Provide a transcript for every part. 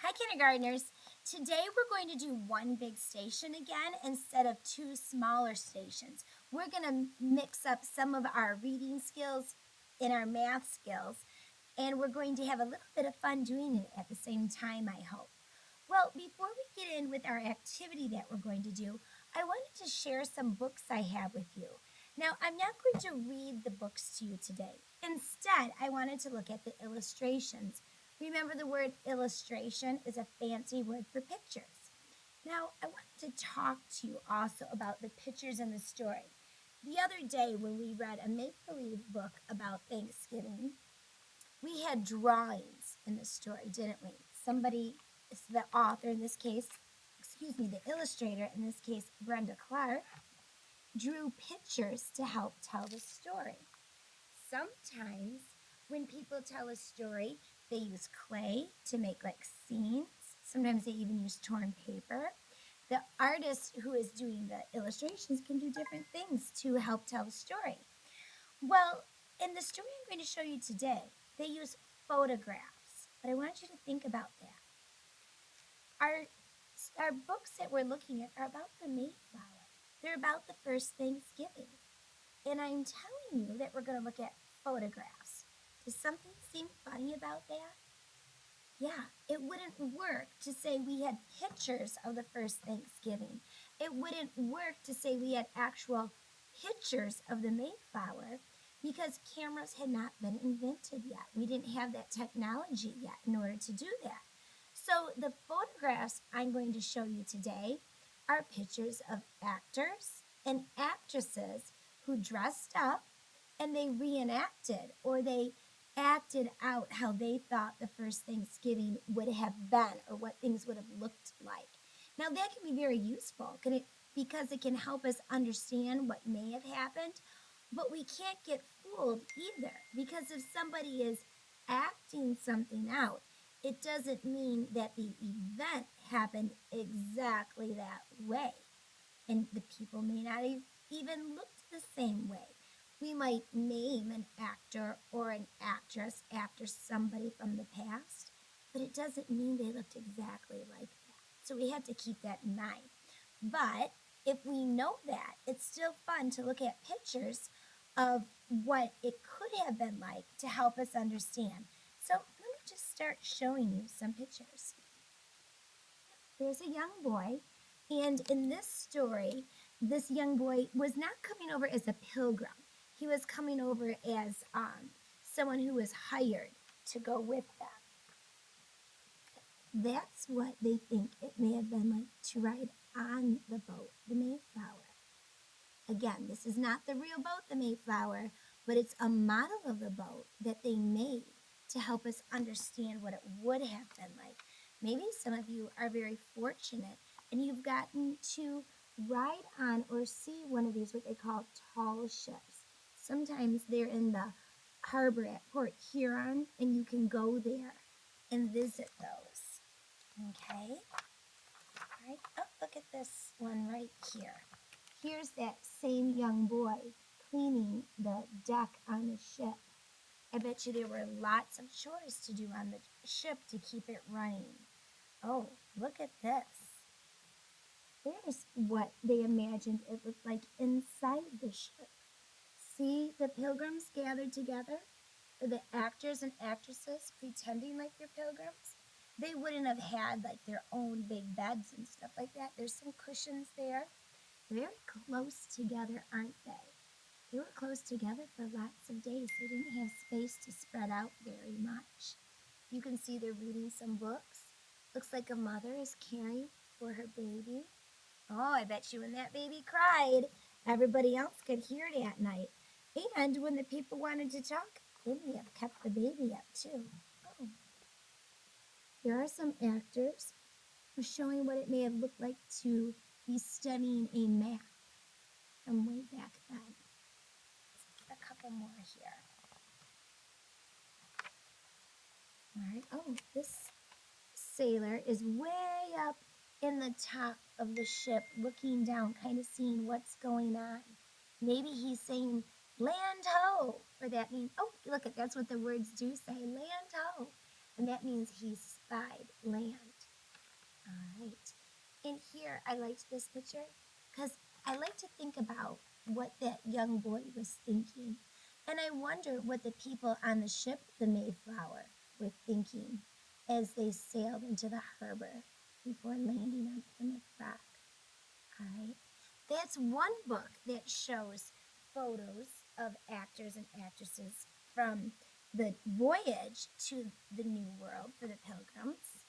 Hi, kindergartners. Today we're going to do one big station again instead of two smaller stations. We're going to mix up some of our reading skills and our math skills, and we're going to have a little bit of fun doing it at the same time, I hope. Well, before we get in with our activity that we're going to do, I wanted to share some books I have with you. Now, I'm not going to read the books to you today. Instead, I wanted to look at the illustrations. Remember, the word illustration is a fancy word for pictures. Now, I wanted to talk to you also about the pictures in the story. The other day, when we read a make believe book about Thanksgiving, we had drawings in the story, didn't we? Somebody, the author in this case, the illustrator in this case, Brenda Clark, drew pictures to help tell the story. Sometimes when people tell a story, they use clay to make like scenes. Sometimes they even use torn paper. The artist who is doing the illustrations can do different things to help tell the story. Well, in the story I'm going to show you today, they use photographs, but I want you to think about that. Our books that we're looking at are about the Mayflower. They're about the first Thanksgiving. And I'm telling you that we're going to look at photographs. Does something seem funny about that? Yeah, it wouldn't work to say we had pictures of the first Thanksgiving. It wouldn't work to say we had actual pictures of the Mayflower because cameras had not been invented yet. We didn't have that technology yet in order to do that. So the photographs I'm going to show you today are pictures of actors and actresses who dressed up and they reenacted or they acted out how they thought the first Thanksgiving would have been or what things would have looked like. Now that can be very useful because it can help us understand what may have happened, but we can't get fooled either because if somebody is acting something out, it doesn't mean that the event happened exactly that way. And the people may not have even looked the same way. We might name an actor or an actress after somebody from the past, but it doesn't mean they looked exactly like that. So we have to keep that in mind. But if we know that, it's still fun to look at pictures of what it could have been like to help us understand. So let me just start showing you some pictures. There's a young boy, and in this story, this young boy was not coming over as a pilgrim. He was coming over as someone who was hired to go with them. That's what they think it may have been like to ride on the boat, the Mayflower. Again, this is not the real boat, the Mayflower, but it's a model of the boat that they made to help us understand what it would have been like. Maybe some of you are very fortunate and you've gotten to ride on or see one of these, what they call tall ships. Sometimes they're in the harbor at Port Huron, and you can go there and visit those. Okay? All right. Oh, look at this one right here. Here's that same young boy cleaning the deck on the ship. I bet you there were lots of chores to do on the ship to keep it running. Oh, look at this. There's what they imagined it looked like inside the ship. See the pilgrims gathered together? The actors and actresses pretending like they're pilgrims? They wouldn't have had like their own big beds and stuff like that. There's some cushions there. Very close together, aren't they? They were close together for lots of days. They didn't have space to spread out very much. You can see they're reading some books. Looks like a mother is caring for her baby. Oh, I bet you when that baby cried, everybody else could hear it at night. And when the people wanted to talk, they may have kept the baby up too. Oh. Here are some actors showing what it may have looked like to be studying a map from way back then. Let's get a couple more here. All right. Oh, this sailor is way up in the top of the ship looking down, kind of seeing what's going on. Maybe he's saying, land ho, or that means, oh, look, that's what the words do say, land ho. And that means he spied land. All right. And here, I liked this picture because I like to think about what that young boy was thinking. And I wonder what the people on the ship, the Mayflower, were thinking as they sailed into the harbor before landing on Plymouth Rock. All right. That's one book that shows photos of actors and actresses from the voyage to the New World for the Pilgrims.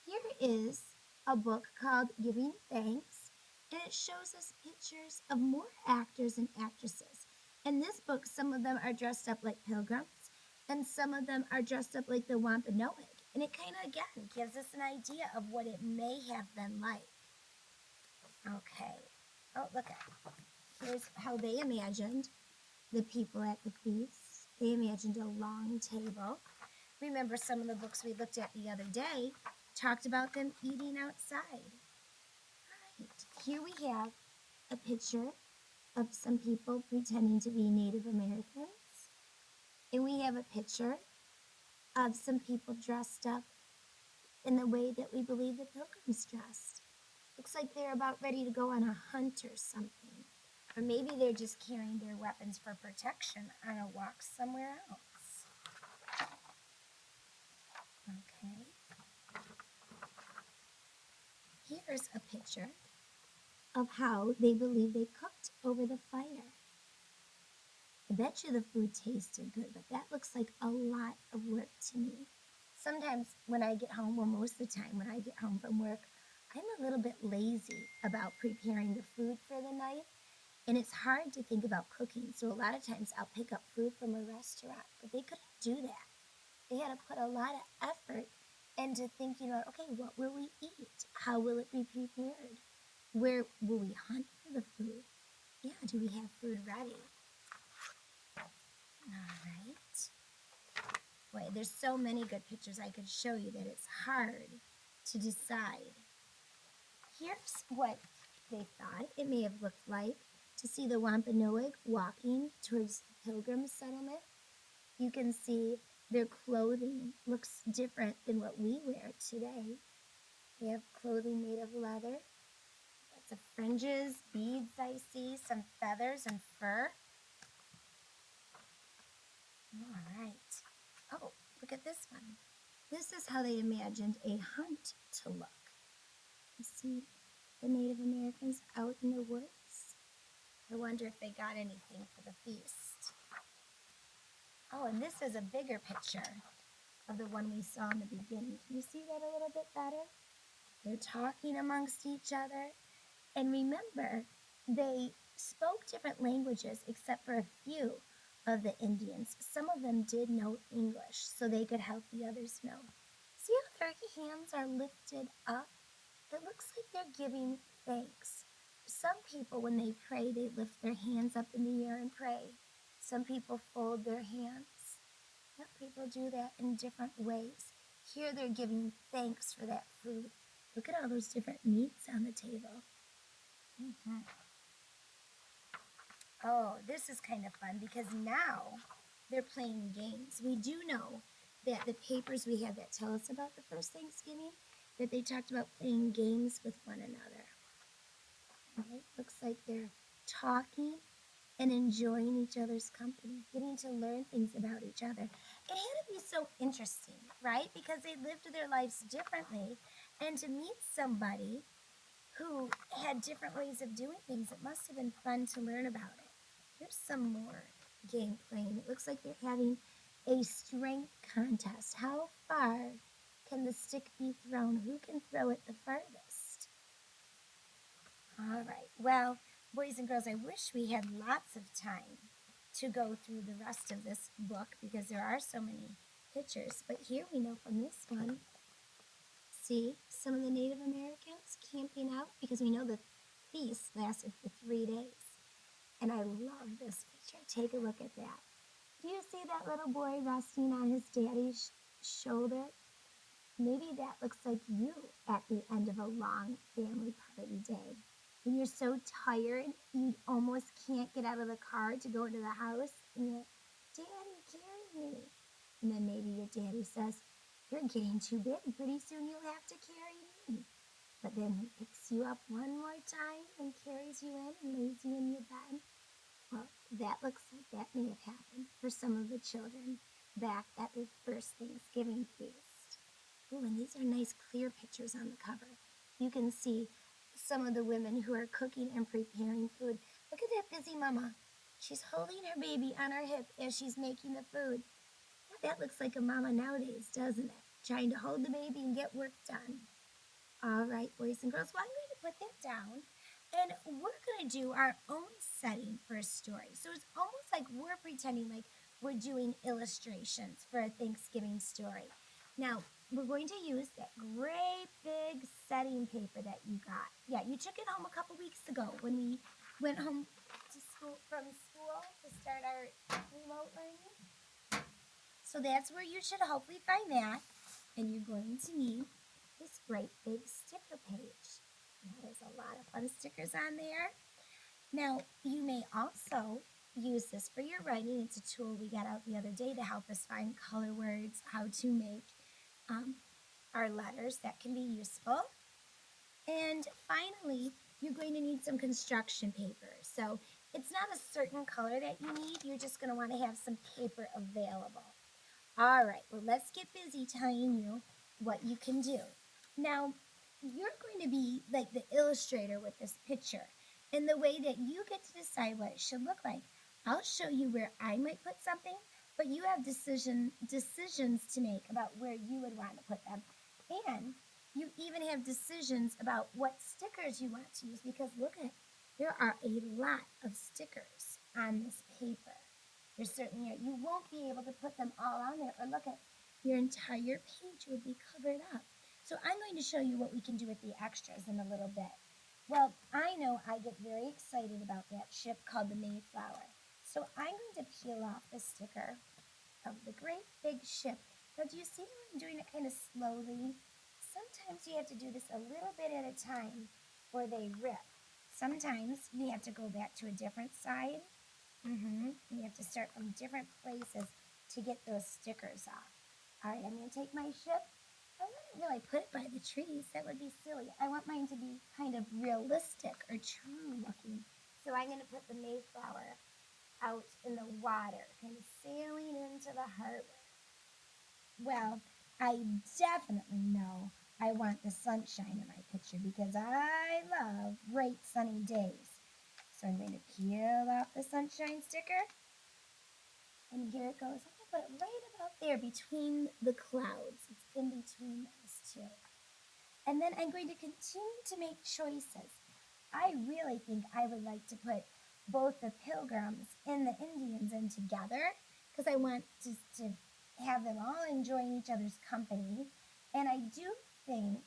Here is a book called Giving Thanks, and it shows us pictures of more actors and actresses. In this book, some of them are dressed up like pilgrims, and some of them are dressed up like the Wampanoag. And it kind of, again, gives us an idea of what it may have been like. Okay. Oh, look at here's how they imagined the people at the feast. They imagined a long table. Remember, some of the books we looked at the other day talked about them eating outside. Right. Here we have a picture of some people pretending to be Native Americans. And we have a picture of some people dressed up in the way that we believe the pilgrims dressed. Looks like they're about ready to go on a hunt or something. Or maybe they're just carrying their weapons for protection on a walk somewhere else. Okay. Here's a picture of how they believe they cooked over the fire. I bet you the food tasted good, but that looks like a lot of work to me. Sometimes when I get home, well, most of the time when I get home from work, I'm a little bit lazy about preparing the food for the night, and it's hard to think about cooking. So a lot of times I'll pick up food from a restaurant, but they couldn't do that. They had to put a lot of effort into thinking about, okay, what will we eat? How will it be prepared? Where will we hunt for the food? Yeah, do we have food ready? All right. Boy, there's so many good pictures I could show you that it's hard to decide. Here's what they thought it may have looked like to see the Wampanoag walking towards the Pilgrim settlement. You can see their clothing looks different than what we wear today. They have clothing made of leather. Lots of fringes, beads I see, some feathers and fur. All right. Oh, look at this one. This is how they imagined a hunt to look. You see the Native Americans out in the woods. I wonder if they got anything for the feast. Oh, and this is a bigger picture of the one we saw in the beginning. Can you see that a little bit better? They're talking amongst each other. And remember, they spoke different languages except for a few of the Indians. Some of them did know English, so they could help the others know. See how their hands are lifted up? It looks like they're giving thanks. Some people, when they pray, they lift their hands up in the air and pray. Some people fold their hands. Some people do that in different ways. Here they're giving thanks for that food. Look at all those different meats on the table. Mm-hmm. Oh, this is kind of fun because now they're playing games. We do know that the papers we have that tell us about the first Thanksgiving, that they talked about playing games with one another. Right? Looks like they're talking and enjoying each other's company, getting to learn things about each other. It had to be so interesting, right? Because they lived their lives differently, and to meet somebody who had different ways of doing things, it must have been fun to learn about it. Here's some more game playing. It looks like they're having a strength contest. How far can the stick be thrown? Who can throw it the farthest? All right. Well, boys and girls, I wish we had lots of time to go through the rest of this book because there are so many pictures. But here we know from this one, see some of the Native Americans camping out because we know the feast lasted for 3 days. And I love this picture. Take a look at that. Do you see that little boy resting on his daddy's shoulder? Maybe that looks like you at the end of a long family party day. When you're so tired, you almost can't get out of the car to go into the house, and you're like, Daddy, carry me. And then maybe your daddy says, you're getting too big. Pretty soon you'll have to carry me. tiny. But then he picks you up one more time and carries you in and lays you in your bed. Well, that looks like that may have happened for some of the children back at the first Thanksgiving feast. Ooh, and these are nice clear pictures on the cover. You can see some of the women who are cooking and preparing food. Look at that busy mama. She's holding her baby on her hip as she's making the food. That looks like a mama nowadays, doesn't it? Trying to hold the baby and get work done. All right, boys and girls, well, I'm going to put that down. And we're going to do our own setting for a story. So it's almost like we're pretending like we're doing illustrations for a Thanksgiving story. Now, we're going to use that great big setting paper that you got. Yeah, you took it home a couple weeks ago when we went home to school from school to start our remote learning. So that's where you should hopefully find that. And you're going to need this great big sticker page. There's a lot of fun stickers on there. Now, you may also use this for your writing. It's a tool we got out the other day to help us find color words, how to make our letters. That can be useful. And finally, you're going to need some construction paper. So it's not a certain color that you need. You're just going to want to have some paper available. All right, well, let's get busy telling you what you can do. Now, you're going to be like the illustrator with this picture, and the way that you get to decide what it should look like. I'll show you where I might put something, but you have decisions to make about where you would want to put them. And you even have decisions about what stickers you want to use, because look at, there are a lot of stickers on this paper. There certainly are. You won't be able to put them all on there, or look at, your entire page would be covered up. So I'm going to show you what we can do with the extras in a little bit. Well, I know I get very excited about that ship called the Mayflower. So I'm going to peel off the sticker of the great big ship. Now, do you see how I'm doing it kind of slowly? Sometimes you have to do this a little bit at a time or they rip. Sometimes you have to go back to a different side. You have to start from different places to get those stickers off. All right, I'm going to take my ship. I wouldn't really put it by the trees. That would be silly. I want mine to be kind of realistic or true looking. So I'm going to put the Mayflower out in the water, kind of sailing into the harbor. Well, I definitely know I want the sunshine in my picture because I love bright sunny days. So I'm going to peel off the sunshine sticker. And here it goes. I'm going to put it right about there between the clouds. It's in between those two. And then I'm going to continue to make choices. I really think I would like to put both the Pilgrims and the Indians in together because I want to have them all enjoying each other's company. And I do think,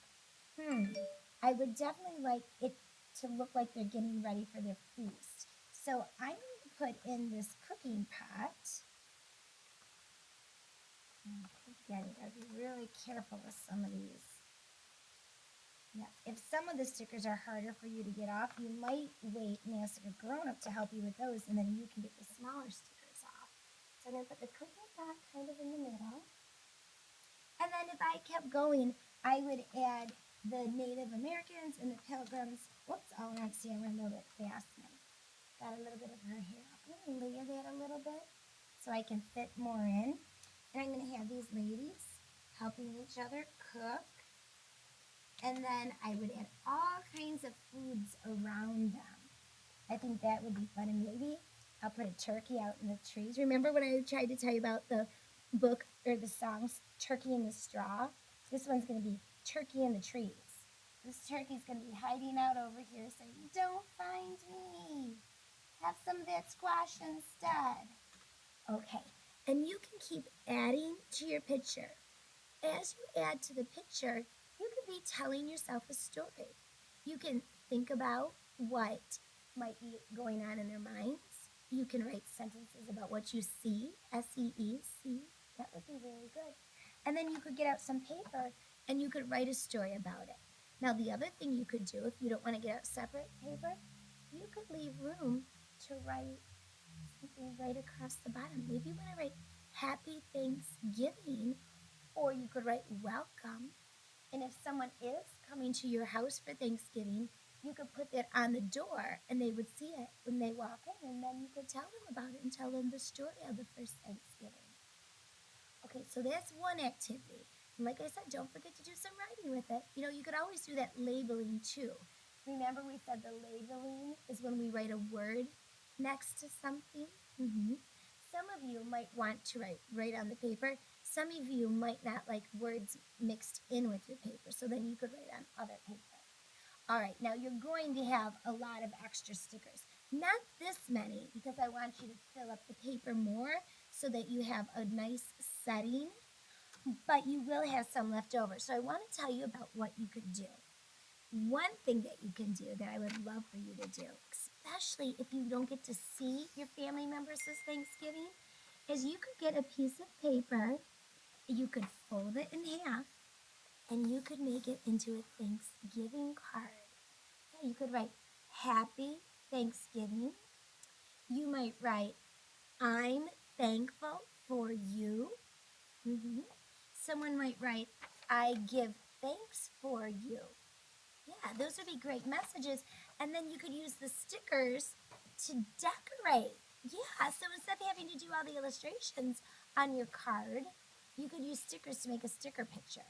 I would definitely like it to look like they're getting ready for their feast. So I'm going to put in this cooking pot. Again, you gotta be really careful with some of these. Yeah, if some of the stickers are harder for you to get off, you might wait and ask a grown-up to help you with those, and then you can get the smaller stickers off. So I'm gonna put the cooking pot kind of in the middle. And then if I kept going, I would add the Native Americans and the Pilgrims. Whoops, oh, see, I went a little bit fast now. Got a little bit of her hair. I'm gonna layer that a little bit so I can fit more in. And I'm going to have these ladies helping each other cook. And then I would add all kinds of foods around them. I think that would be fun. And maybe I'll put a turkey out in the trees. Remember when I tried to tell you about the book or the songs, Turkey in the Straw? This one's going to be Turkey in the Trees. This turkey's going to be hiding out over here saying, "Don't find me. Have some of that squash instead." Okay. And you can keep adding to your picture. As you add to the picture, you can be telling yourself a story. You can think about what might be going on in their minds. You can write sentences about what you see, S-E-E-C. That would be very good. And then you could get out some paper and you could write a story about it. Now, the other thing you could do, if you don't want to get out separate paper, you could leave room to write something right across the bottom. Maybe you want to write Happy Thanksgiving, or you could write welcome And if someone is coming to your house for Thanksgiving, you could put that on the door and they would see it when they walk in, and then you could tell them about it and tell them the story of the first Thanksgiving. Okay, so that's one activity. And like I said, don't forget to do some writing with it. You know, you could always do that labeling too. Remember, we said the labeling is when we write a word next to something. Some of you might want to write on the paper. Some of you might not like words mixed in with your paper, so then you could write on other paper. All right, now you're going to have a lot of extra stickers. Not this many, because I want you to fill up the paper more so that you have a nice setting, but you will have some left over. So I want to tell you about what you could do. One thing that you can do that I would love for you to do, especially if you don't get to see your family members this Thanksgiving, is you could get a piece of paper, you could fold it in half, and you could make it into a Thanksgiving card. Yeah, you could write Happy Thanksgiving. You might write I'm thankful for you. Someone might write I give thanks for you. Yeah, those would be great messages. And then you could use the stickers to decorate. Yeah, so instead of having to do all the illustrations on your card, you could use stickers to make a sticker picture.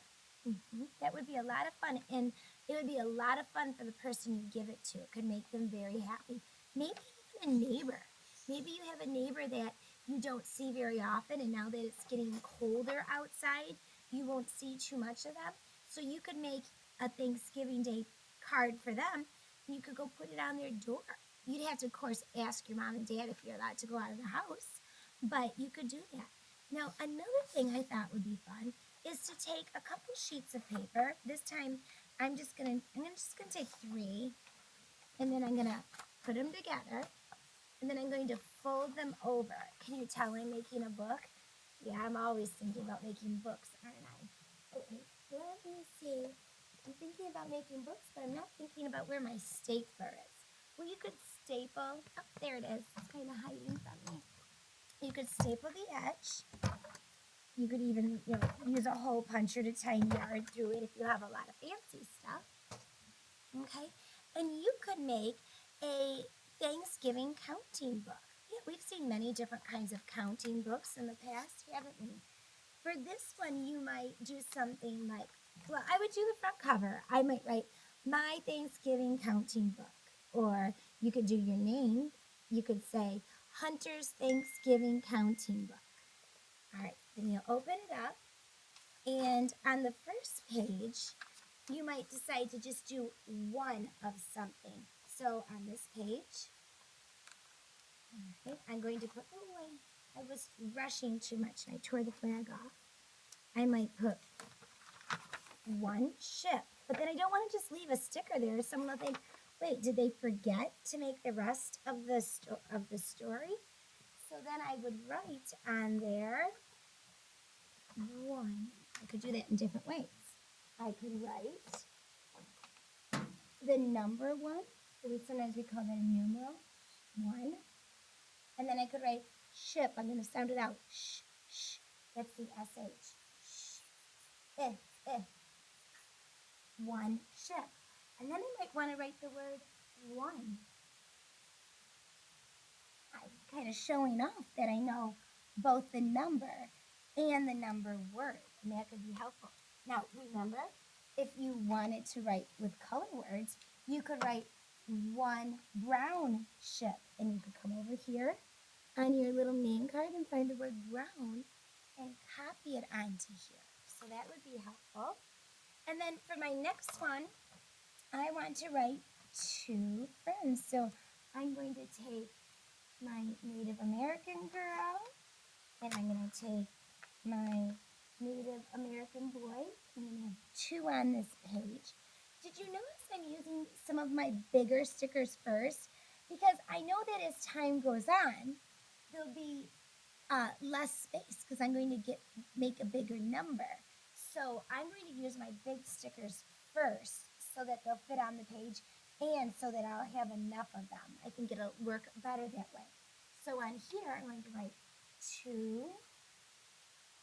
That would be a lot of fun, and it would be a lot of fun for the person you give it to. It could make them very happy. Maybe even a neighbor. Maybe you have a neighbor that you don't see very often, and now that it's getting colder outside, you won't see too much of them. So you could make a Thanksgiving Day card for them, and you could go put it on their door. You'd have to, of course, ask your mom and dad if you're allowed to go out of the house, but you could do that. Now, another thing I thought would be fun is to take a couple sheets of paper. This time, I'm just gonna take 3, and then I'm gonna put them together, and then I'm going to fold them over. Can you tell I'm making a book? Yeah, I'm always thinking about making books, aren't I? Okay, let me see. I'm thinking about making books, but I'm not thinking about where my stapler is. Well, you could staple. Oh, there it is. It's kind of hiding from me. You could staple the edge. You could even, use a hole puncher to tie yarn through it if you have a lot of fancy stuff. Okay, and you could make a Thanksgiving counting book. Yeah, we've seen many different kinds of counting books in the past, haven't we? For this one, you might do something like, well, I would do the front cover. I might write my Thanksgiving counting book. Or you could do your name. You could say Hunter's Thanksgiving counting book. All right, then you'll open it up. And on the first page, you might decide to just do one of something. So on this page, okay, I'm going to put, I was rushing too much and I tore the flag off. I might put one ship, but then I don't want to just leave a sticker there. Someone will think, wait, did they forget to make the rest of the story? So then I would write on there one. I could do that in different ways. I could write the number 1. So sometimes we call that a numeral, 1. And then I could write ship. I'm going to sound it out. Shh, shh. That's the SH. Shh. Eh. 1 ship. And then I might want to write the word 1. I'm kind of showing off that I know both the number and the number word, and that could be helpful. Now, remember, if you wanted to write with color words, you could write 1 brown ship, and you could come over here on your little name card and find the word brown and copy it onto here. So that would be helpful. And then for my next one, I want to write 2 friends. So I'm going to take my Native American girl, and I'm going to take my Native American boy. I'm going to have 2 on this page. Did you notice I'm using some of my bigger stickers first? Because I know that as time goes on, there'll be less space because I'm going to make a bigger number. So I'm going to use my big stickers first so that they'll fit on the page and so that I'll have enough of them. I think it'll work better that way. So on here, I'm going to write 2,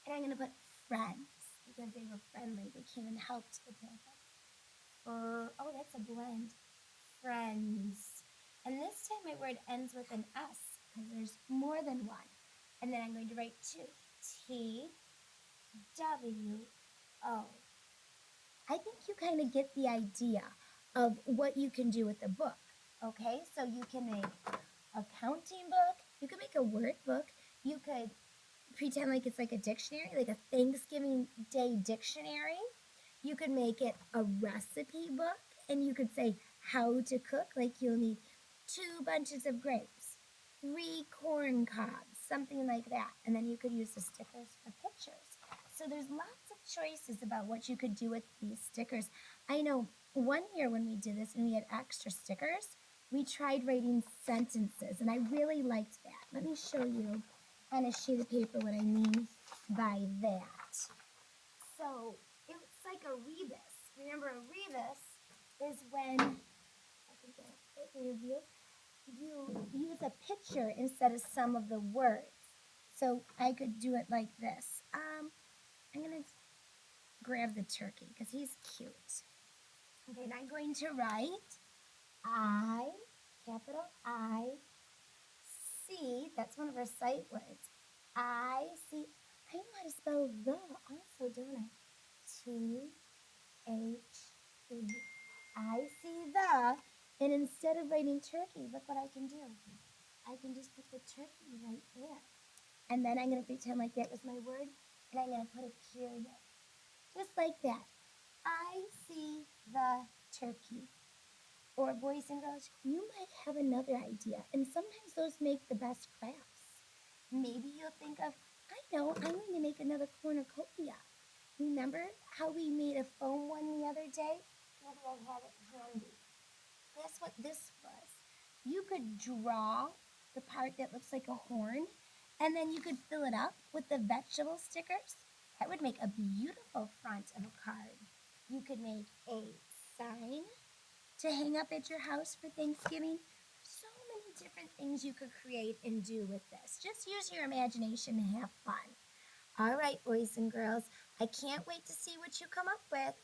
and I'm going to put friends. because they were friendly. They came and helped the pancakes. Oh, that's a blend. Friends. And this time my word ends with an S because there's more than one. And then I'm going to write two. T-W-O. I think you kind of get the idea of what you can do with a book. Okay, so you can make a counting book, you could make a word book, you could pretend like it's like a dictionary, like a Thanksgiving Day dictionary. You could make it a recipe book, and you could say how to cook, like you'll need 2 bunches of grapes, 3 corn cobs, something like that. And then you could use the stickers for pictures. So there's lots of choices about what you could do with these stickers. I know one year when we did this and we had extra stickers, we tried writing sentences, and I really liked that. Let me show you on a sheet of paper what I mean by that. So it's like a rebus. Remember, a rebus is when I can get a clear view. You use a picture instead of some of the words. So I could do it like this. I'm gonna grab the turkey because he's cute. Okay, and I'm going to write I, capital I, C. That's one of our sight words. I see. I know how to spell the also, don't I? T-H-E. I see the. And instead of writing turkey, look what I can do. I can just put the turkey right there. And then I'm going to pretend like that was my word, and I'm going to put a period. Just like that. I see the turkey. Or boys and girls, you might have another idea, and sometimes those make the best crafts. Maybe you'll think of, I know, I'm going to make another cornucopia. Remember how we made a foam one the other day? Maybe I have it handy. Guess what this was? You could draw the part that looks like a horn, and then you could fill it up with the vegetable stickers. That would make a beautiful front of a card. You could make a sign to hang up at your house for Thanksgiving. So many different things you could create and do with this. Just use your imagination and have fun. All right, boys and girls, I can't wait to see what you come up with.